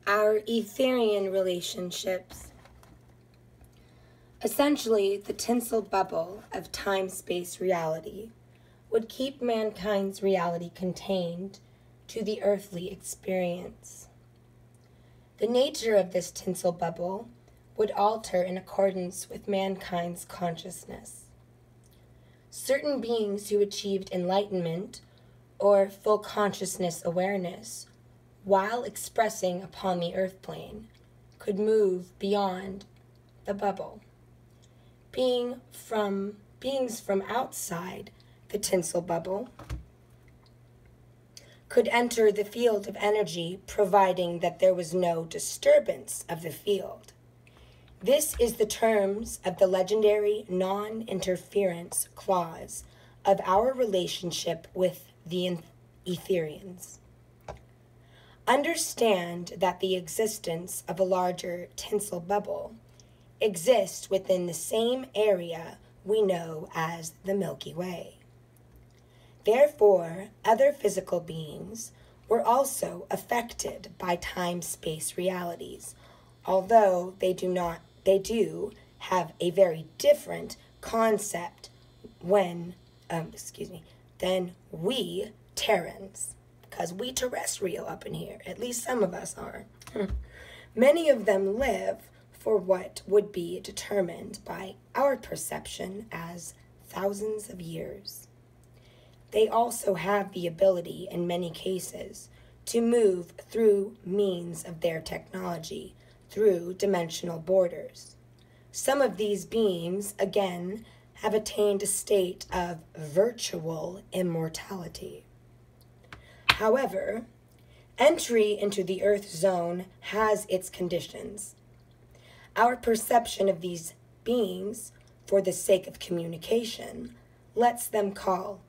Our Etherean relationships. Essentially, the tinsel bubble of time-space reality would keep mankind's reality contained to the earthly experience. The nature of this tinsel bubble would alter in accordance with mankind's consciousness. Certain beings who achieved enlightenment or full consciousness awareness while expressing upon the earth plane could move beyond the bubble. Beings from outside the tinsel bubble could enter the field of energy, providing that there was no disturbance of the field. This is the terms of the legendary non-interference clause of our relationship with the Etherians. Understand that the existence of a larger tinsel bubble exists within the same area we know as the Milky Way. Therefore, other physical beings were also affected by time-space realities, although they do have a very different concept than we Terrans, because we terrestrial up in here, at least some of us are. Many of them live for what would be determined by our perception as thousands of years. They also have the ability, in many cases, to move through means of their technology through dimensional borders. Some of these beings, again, have attained a state of virtual immortality. However, entry into the Earth zone has its conditions. Our perception of these beings, for the sake of communication, lets them call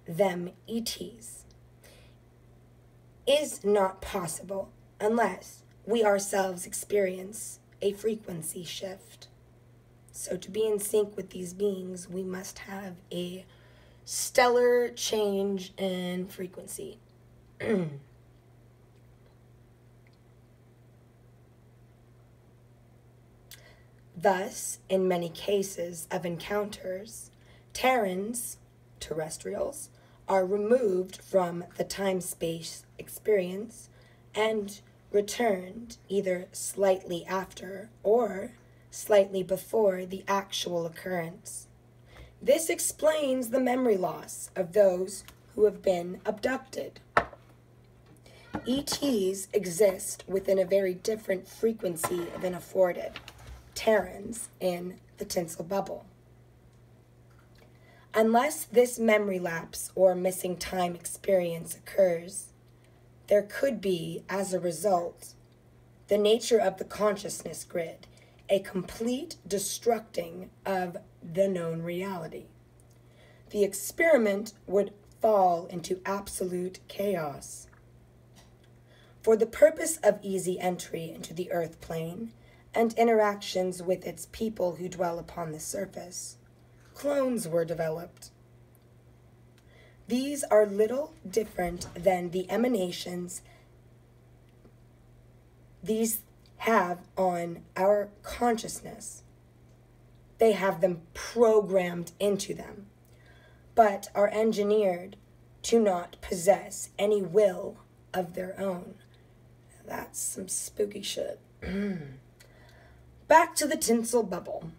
them ETs, is not possible unless we ourselves experience a frequency shift. So to be in sync with these beings, we must have a stellar change in frequency. Thus, in many cases of encounters, Terrans, terrestrials, are removed from the time-space experience and returned either slightly after or slightly before the actual occurrence. This explains the memory loss of those who have been abducted. ETs exist within a very different frequency than afforded Terrans in the tinsel bubble. Unless this memory lapse or missing time experience occurs, there could be, as a result, the nature of the consciousness grid, a complete destructing of the known reality. The experiment would fall into absolute chaos. For the purpose of easy entry into the earth plane and interactions with its people who dwell upon the surface, clones were developed. These are little different than the emanations these have on our consciousness. They have them programmed into them, but are engineered to not possess any will of their own. That's some spooky shit. Back to the tinsel bubble.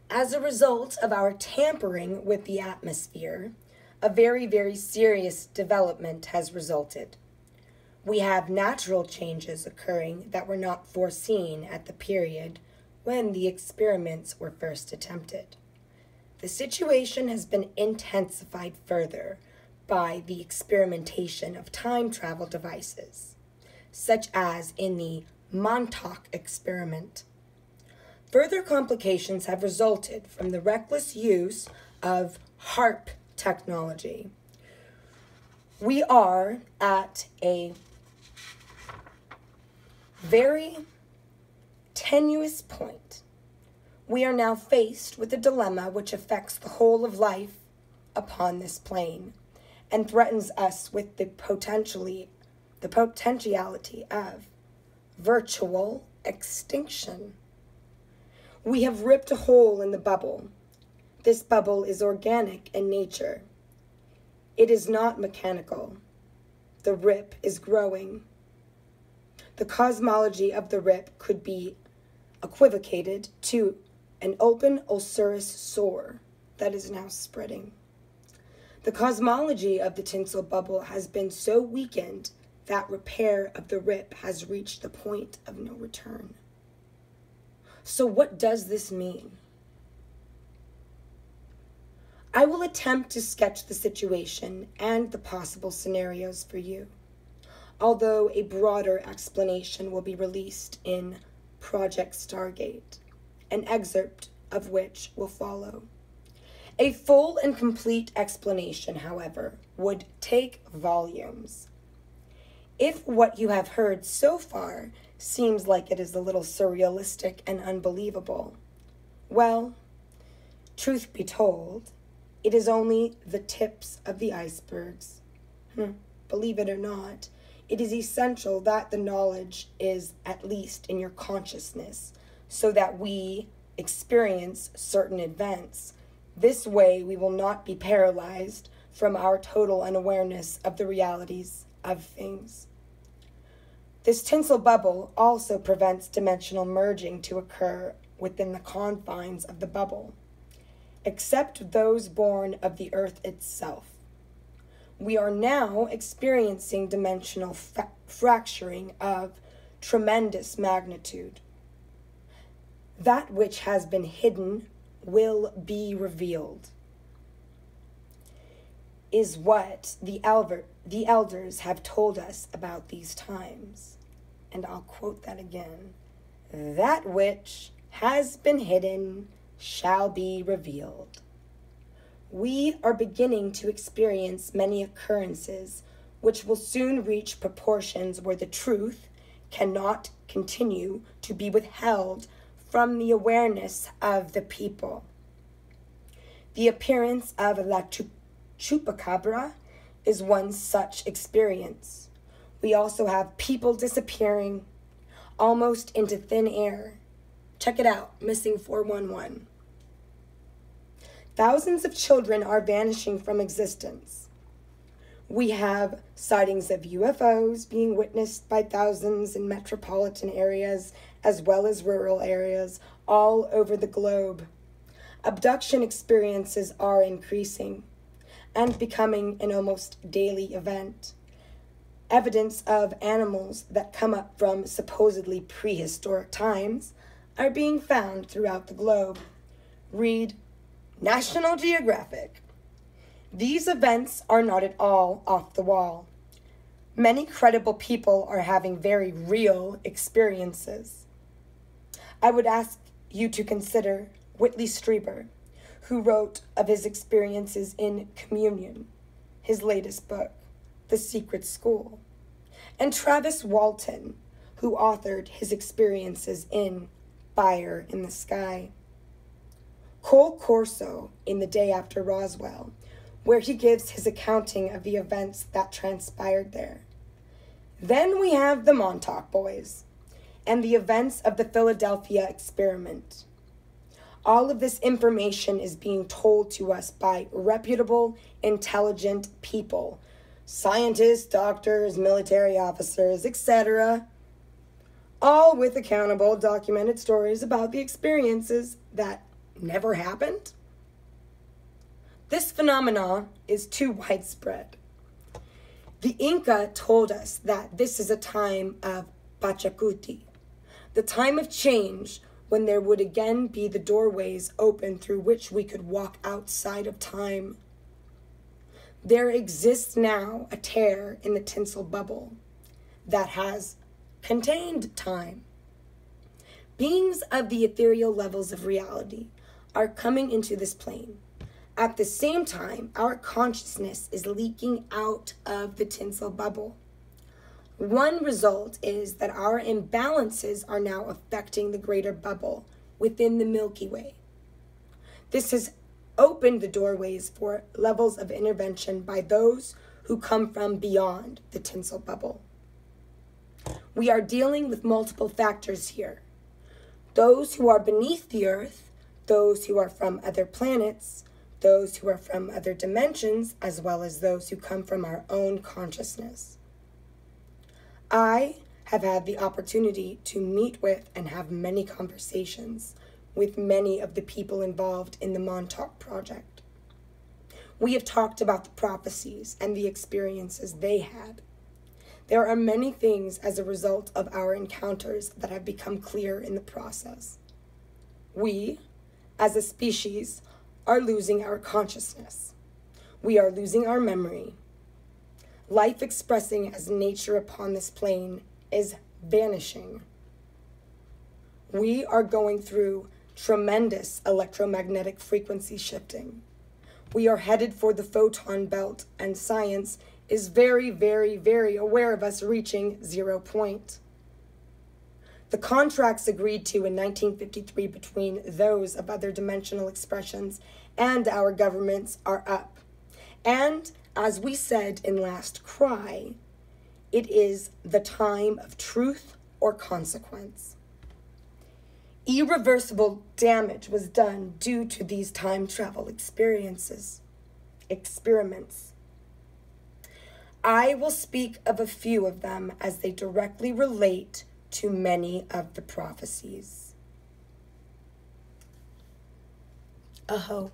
As a result of our tampering with the atmosphere, a very, very serious development has resulted. We have natural changes occurring that were not foreseen at the period when the experiments were first attempted. The situation has been intensified further by the experimentation of time travel devices, such as in the Montauk experiment. Further complications have resulted from the reckless use of HARP technology. We are at a very tenuous point. We are now faced with a dilemma which affects the whole of life upon this plane and threatens us with the potentiality of virtual extinction. We have ripped a hole in the bubble. This bubble is organic in nature. It is not mechanical. The rip is growing. The cosmology of the rip could be equivocated to an open ulcerous sore that is now spreading. The cosmology of the tinsel bubble has been so weakened that repair of the rip has reached the point of no return. So what does this mean? I will attempt to sketch the situation and the possible scenarios for you, although a broader explanation will be released in Project Stargate, an excerpt of which will follow. A full and complete explanation, however, would take volumes. If what you have heard so far seems like it is a little surrealistic and unbelievable, well, truth be told, it is only the tips of the icebergs. Believe it or not, it is essential that the knowledge is at least in your consciousness so that we experience certain events. This way, we will not be paralyzed from our total unawareness of the realities of things. This tinsel bubble also prevents dimensional merging to occur within the confines of the bubble, except those born of the earth itself. We are now experiencing dimensional fracturing of tremendous magnitude. That which has been hidden will be revealed, is what the elders have told us about these times. And I'll quote that again. That which has been hidden shall be revealed. We are beginning to experience many occurrences which will soon reach proportions where the truth cannot continue to be withheld from the awareness of the people. The appearance of La Chupacabra is one such experience. We also have people disappearing almost into thin air. Check it out, Missing 411. Thousands of children are vanishing from existence. We have sightings of UFOs being witnessed by thousands in metropolitan areas as well as rural areas all over the globe. Abduction experiences are increasing and becoming an almost daily event. Evidence of animals that come up from supposedly prehistoric times are being found throughout the globe. Read National Geographic. These events are not at all off the wall. Many credible people are having very real experiences. I would ask you to consider Whitley Strieber, who wrote of his experiences in Communion, his latest book, The Secret School, and Travis Walton, who authored his experiences in Fire in the Sky. Cole Corso in The Day After Roswell, where he gives his accounting of the events that transpired there. Then we have the Montauk Boys and the events of the Philadelphia experiment. All of this information is being told to us by reputable, intelligent people, scientists, doctors, military officers, etc., all with accountable, documented stories about the experiences that never happened. This phenomenon is too widespread. The Inca told us that this is a time of Pachacuti, the time of change when there would again be the doorways open through which we could walk outside of time. There exists now a tear in the tinsel bubble that has contained time. Beings of the ethereal levels of reality are coming into this plane. At the same time, our consciousness is leaking out of the tinsel bubble. One result is that our imbalances are now affecting the greater bubble within the Milky Way. This has opened the doorways for levels of intervention by those who come from beyond the tinsel bubble. We are dealing with multiple factors here. Those who are beneath the earth, those who are from other planets, those who are from other dimensions, as well as those who come from our own consciousness. I have had the opportunity to meet with and have many conversations with many of the people involved in the Montauk Project. We have talked about the prophecies and the experiences they had. There are many things as a result of our encounters that have become clear in the process. We, as a species, are losing our consciousness. We are losing our memory. Life expressing as nature upon this plane is vanishing. We are going through tremendous electromagnetic frequency shifting. We are headed for the photon belt, and science is very, very, very aware of us reaching 0 point. The contracts agreed to in 1953 between those of other dimensional expressions and our governments are up. And as we said in Last Cry, it is the time of truth or consequence. Irreversible damage was done due to these time travel experiments. I will speak of a few of them as they directly relate to many of the prophecies. Aho.